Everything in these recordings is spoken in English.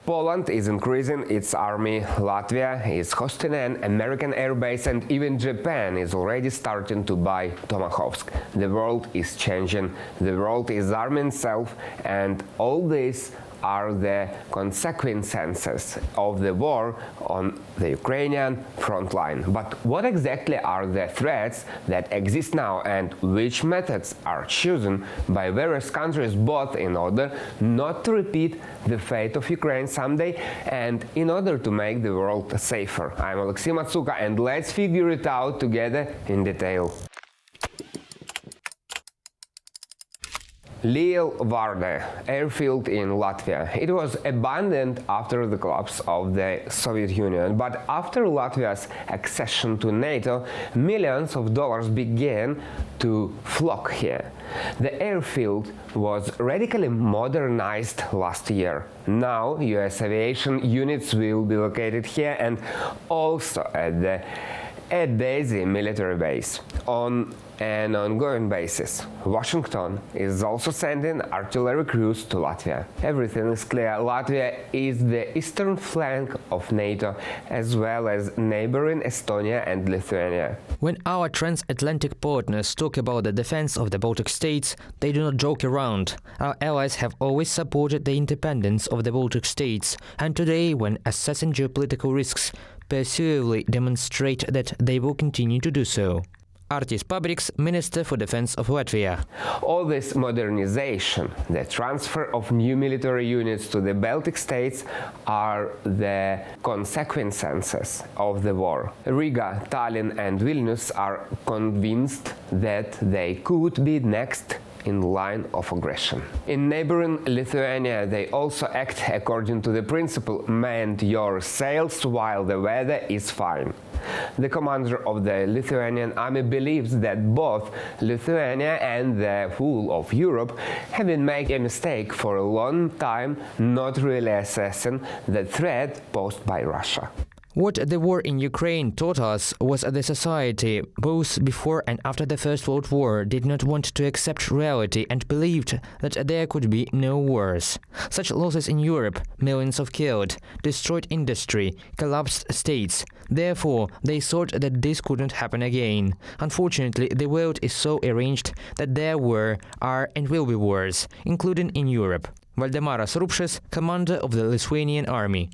Poland is increasing its army, Latvia is hosting an American airbase, and even Japan is already starting to buy Tomahawks. The world is changing, the world is arming itself, and all this are the consequences of the war on the Ukrainian front line. But what exactly are the threats that exist now, and which methods are chosen by various countries, both in order not to repeat the fate of Ukraine someday and in order to make the world safer? I'm Oleksii Matsuka, and let's figure it out together in detail. Lielvārde airfield in Latvia. It was abandoned after the collapse of the Soviet Union, but after Latvia's accession to NATO, millions of dollars began to flock here. The airfield was radically modernized last year. Now US aviation units will be located here and also at the Daisy military base. On an ongoing basis, Washington is also sending artillery crews to Latvia. Everything is clear. Latvia is the eastern flank of NATO, as well as neighboring Estonia and Lithuania. When our transatlantic partners talk about the defense of the Baltic states, they do not joke around. Our allies have always supported the independence of the Baltic states, and today, when assessing geopolitical risks, persuasively demonstrate that they will continue to do so. Artis Pabriks, Minister for Defense of Latvia. All this modernization, the transfer of new military units to the Baltic states, are the consequences of the war. Riga, Tallinn and Vilnius are convinced that they could be next in line of aggression. In neighboring Lithuania, they also act according to the principle "mend your sails while the weather is fine." The commander of the Lithuanian army believes that both Lithuania and the whole of Europe have been making a mistake for a long time, not really assessing the threat posed by Russia. What the war in Ukraine taught us was that the society, both before and after the First World War, did not want to accept reality and believed that there could be no wars. Such losses in Europe, millions of killed, destroyed industry, collapsed states. Therefore, they thought that this couldn't happen again. Unfortunately, the world is so arranged that there were, are and will be wars, including in Europe. Valdemaras Rupšys, commander of the Lithuanian army.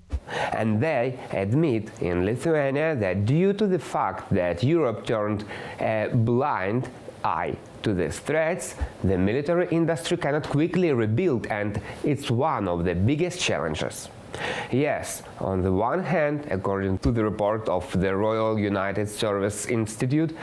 And they admit in Lithuania that due to the fact that Europe turned a blind eye to these threats, the military industry cannot quickly rebuild, and it's one of the biggest challenges. Yes, on the one hand, according to the report of the Royal United Service Institute,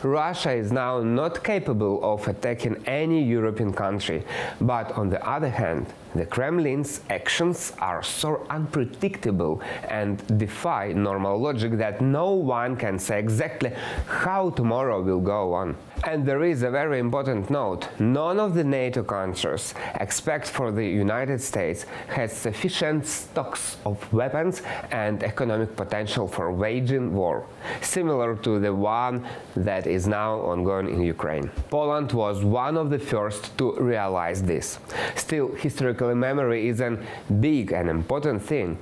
Russia is now not capable of attacking any European country. But on the other hand, the Kremlin's actions are so unpredictable and defy normal logic that no one can say exactly how tomorrow will go on. And there is a very important note: none of the NATO countries, except for the United States, has sufficient stocks of weapons and economic potential for waging war, similar to the one that is now ongoing in Ukraine. Poland was one of the first to realize this. Still, historical memory is a big and important thing.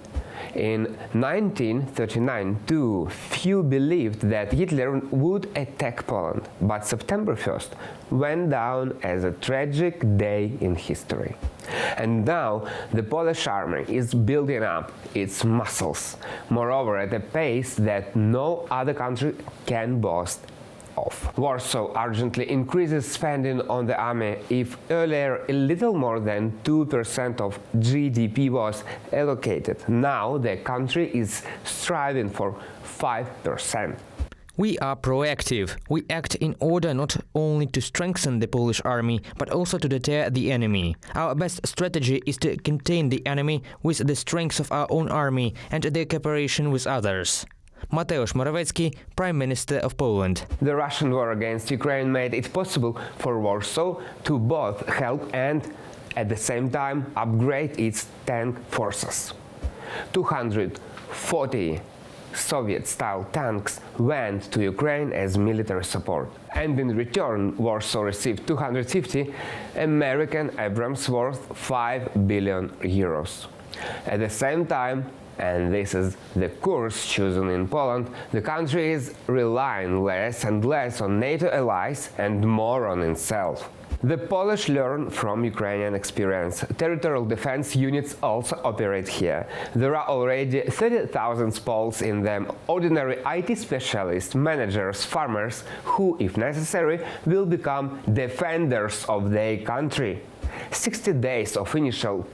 In 1939, too few believed that Hitler would attack Poland, but September 1st went down as a tragic day in history. And now the Polish army is building up its muscles, moreover at a pace that no other country can boast of. Warsaw urgently increases spending on the army. If earlier a little more than 2% of GDP was allocated, now the country is striving for 5%. We are proactive. We act in order not only to strengthen the Polish army, but also to deter the enemy. Our best strategy is to contain the enemy with the strength of our own army and the cooperation with others. Mateusz Morawiecki, Prime Minister of Poland. The Russian war against Ukraine made it possible for Warsaw to both help and, at the same time, upgrade its tank forces. 240 Soviet-style tanks went to Ukraine as military support. And in return, Warsaw received 250 American Abrams worth €5 billion. At the same time, and this is the course chosen in Poland, the country is relying less and less on NATO allies and more on itself. The Polish learn from Ukrainian experience. Territorial defense units also operate here. There are already 30,000 Poles in them, ordinary IT specialists, managers, farmers, who, if necessary, will become defenders of their country. 60 days of initial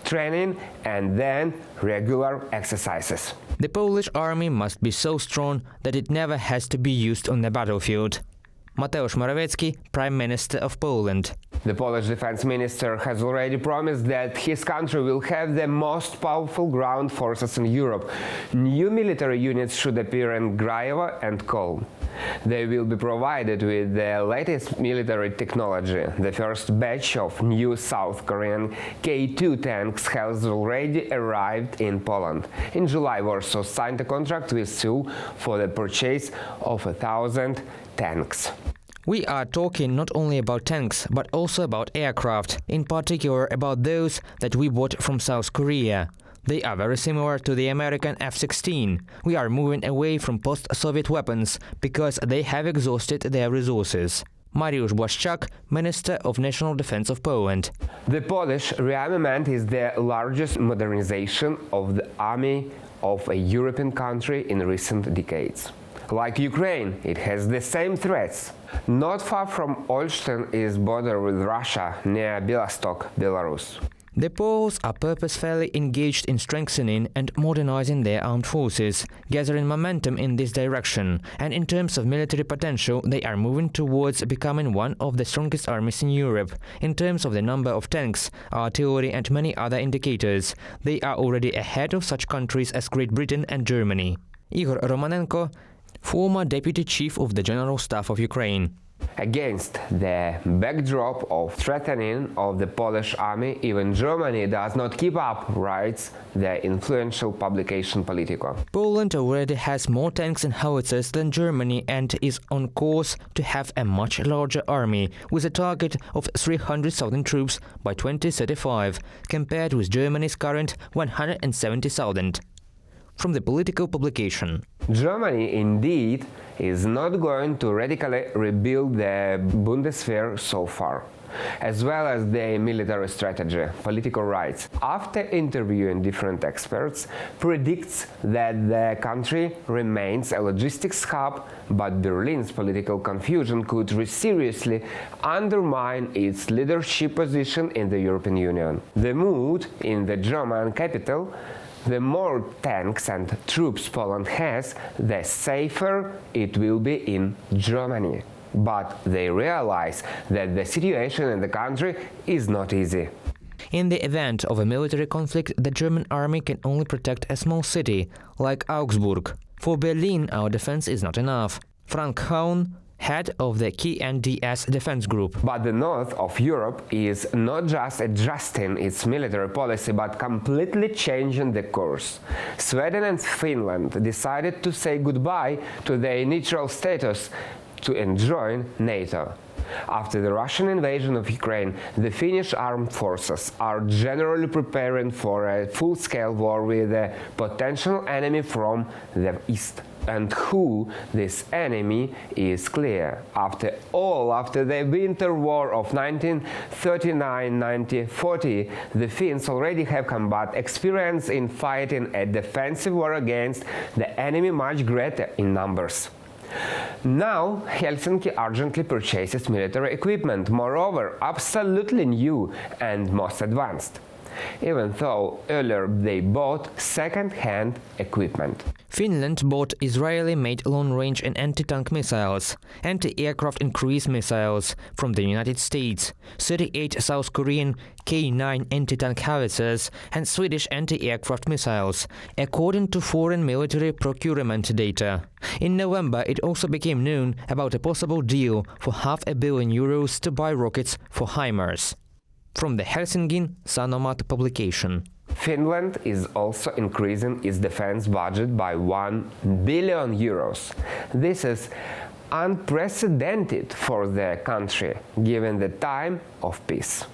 training and then regular exercises. The Polish army must be so strong that it never has to be used on the battlefield. Mateusz Morawiecki, Prime Minister of Poland. The Polish defense minister has already promised that his country will have the most powerful ground forces in Europe. New military units should appear in Graevo and Koln. They will be provided with the latest military technology. The first batch of new South Korean K2 tanks has already arrived in Poland. In July, Warsaw signed a contract with Seoul for the purchase of 1,000 tanks. We are talking not only about tanks, but also about aircraft, in particular about those that we bought from South Korea. They are very similar to the American F-16. We are moving away from post-Soviet weapons because they have exhausted their resources. Mariusz Błaszczak, Minister of National Defense of Poland. The Polish rearmament is the largest modernization of the army of a European country in recent decades. Like Ukraine, it has the same threats. Not far from Olsztyn is border with Russia, near Białystok, Belarus. The Poles are purposefully engaged in strengthening and modernizing their armed forces, gathering momentum in this direction, and in terms of military potential, they are moving towards becoming one of the strongest armies in Europe. In terms of the number of tanks, artillery and many other indicators, they are already ahead of such countries as Great Britain and Germany. Igor Romanenko, former Deputy Chief of the General Staff of Ukraine. Against the backdrop of threatening of the Polish army, even Germany does not keep up, writes the influential publication Politico. Poland already has more tanks and howitzers than Germany and is on course to have a much larger army, with a target of 300,000 troops by 2035, compared with Germany's current 170,000. From the Political publication. Germany, indeed, is not going to radically rebuild the Bundeswehr so far, as well as the military strategy, Political writes. After interviewing different experts, predicts that the country remains a logistics hub, but Berlin's political confusion could seriously undermine its leadership position in the European Union. The mood in the German capital: the more tanks and troops Poland has, the safer it will be in Germany. But they realize that the situation in the country is not easy. In the event of a military conflict, the German army can only protect a small city, like Augsburg. For Berlin, our defense is not enough. Frank Haun, head of the KNDS defense group. But the north of Europe is not just adjusting its military policy, but completely changing the course. Sweden and Finland decided to say goodbye to their neutral status to join NATO. After the Russian invasion of Ukraine, the Finnish armed forces are generally preparing for a full-scale war with a potential enemy from the east. And who this enemy is clear. After all, after the winter war of 1939-1940, the Finns already have combat experience in fighting a defensive war against the enemy much greater in numbers. Now, Helsinki urgently purchases military equipment, moreover, absolutely new and most advanced, even though earlier they bought second-hand equipment. Finland bought Israeli-made long-range and anti-tank missiles, anti-aircraft and cruise missiles from the United States, 38 South Korean K9 anti-tank howitzers and Swedish anti-aircraft missiles, according to foreign military procurement data. In November, it also became known about a possible deal for €500 million to buy rockets for HIMARS. From the Helsingin Sanomat publication. Finland is also increasing its defense budget by €1 billion. This is unprecedented for the country, given the time of peace.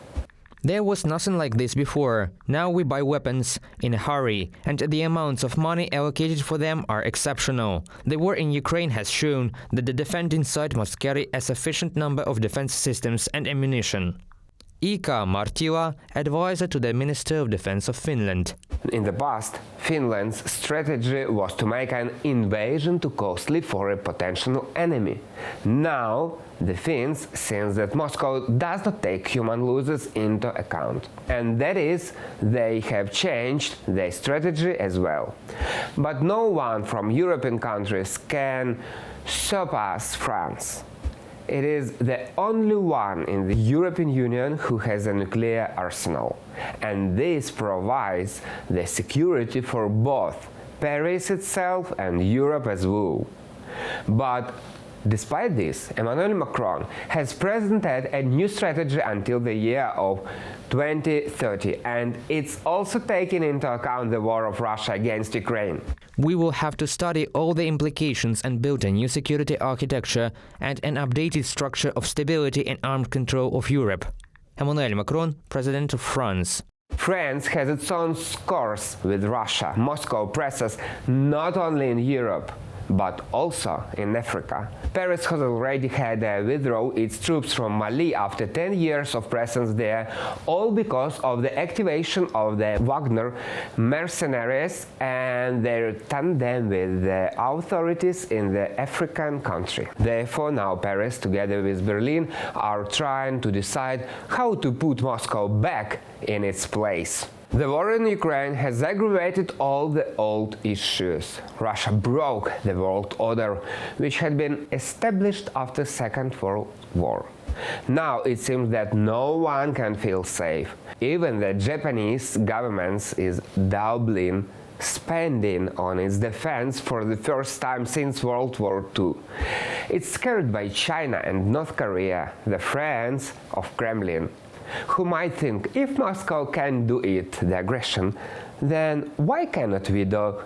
There was nothing like this before. Now we buy weapons in a hurry, and the amounts of money allocated for them are exceptional. The war in Ukraine has shown that the defending side must carry a sufficient number of defense systems and ammunition. Ika Martila, advisor to the Minister of Defense of Finland. In the past, Finland's strategy was to make an invasion too costly for a potential enemy. Now, the Finns sense that Moscow does not take human losses into account. And that is, they have changed their strategy as well. But no one from European countries can surpass France. It is the only one in the European Union who has a nuclear arsenal, and this provides the security for both Paris itself and Europe as well. But despite this, Emmanuel Macron has presented a new strategy until the year of 2030, and it's also taking into account the war of Russia against Ukraine. We will have to study all the implications and build a new security architecture and an updated structure of stability and armed control of Europe. Emmanuel Macron, President of France. France has its own scores with Russia. Moscow presses not only in Europe, but also in Africa. Paris has already had to withdraw its troops from Mali after 10 years of presence there, all because of the activation of the Wagner mercenaries and their tandem with the authorities in the African country. Therefore, now Paris, together with Berlin, are trying to decide how to put Moscow back in its place. The war in Ukraine has aggravated all the old issues. Russia broke the world order, which had been established after the Second World War. Now it seems that no one can feel safe. Even the Japanese government is doubling spending on its defense for the first time since World War II. It's scared by China and North Korea, the friends of Kremlin, who might think, if Moscow can do it, the aggression, then why cannot we do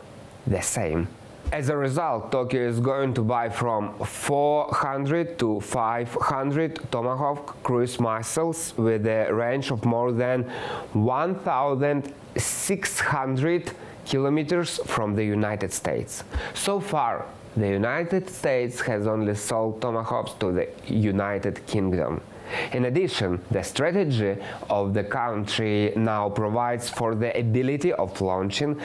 the same? As a result, Tokyo is going to buy from 400 to 500 Tomahawk cruise missiles with a range of more than 1,600 kilometers from the United States. So far, the United States has only sold Tomahawks to the United Kingdom. In addition, the strategy of the country now provides for the ability of launching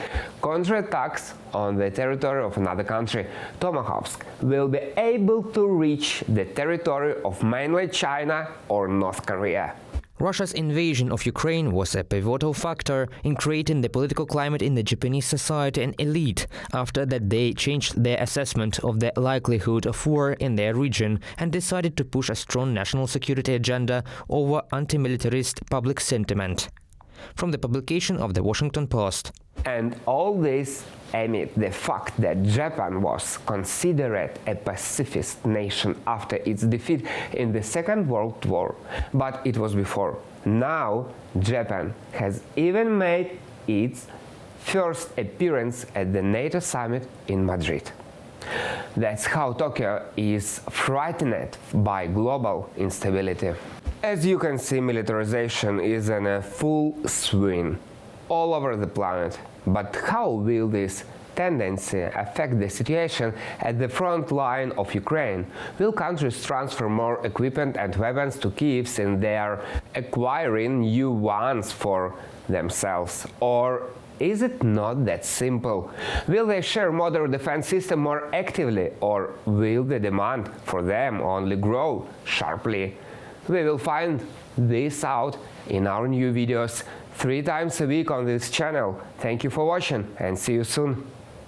counterattacks on the territory of another country. Tomahawks will be able to reach the territory of mainland China or North Korea. Russia's invasion of Ukraine was a pivotal factor in creating the political climate in the Japanese society and elite. After that, they changed their assessment of the likelihood of war in their region and decided to push a strong national security agenda over anti-militarist public sentiment. From the publication of the Washington Post. And all this amid the fact that Japan was considered a pacifist nation after its defeat in the Second World War, but it was before. Now, Japan has even made its first appearance at the NATO summit in Madrid. That's how Tokyo is frightened by global instability. As you can see, militarization is in a full swing all over the planet. But how will this tendency affect the situation at the front line of Ukraine? Will countries transfer more equipment and weapons to Kyiv since they are acquiring new ones for themselves? Or is it not that simple? Will they share modern defense system more actively, or will the demand for them only grow sharply? We will find this out in our new videos 3 times a week on this channel. Thank you for watching and see you soon.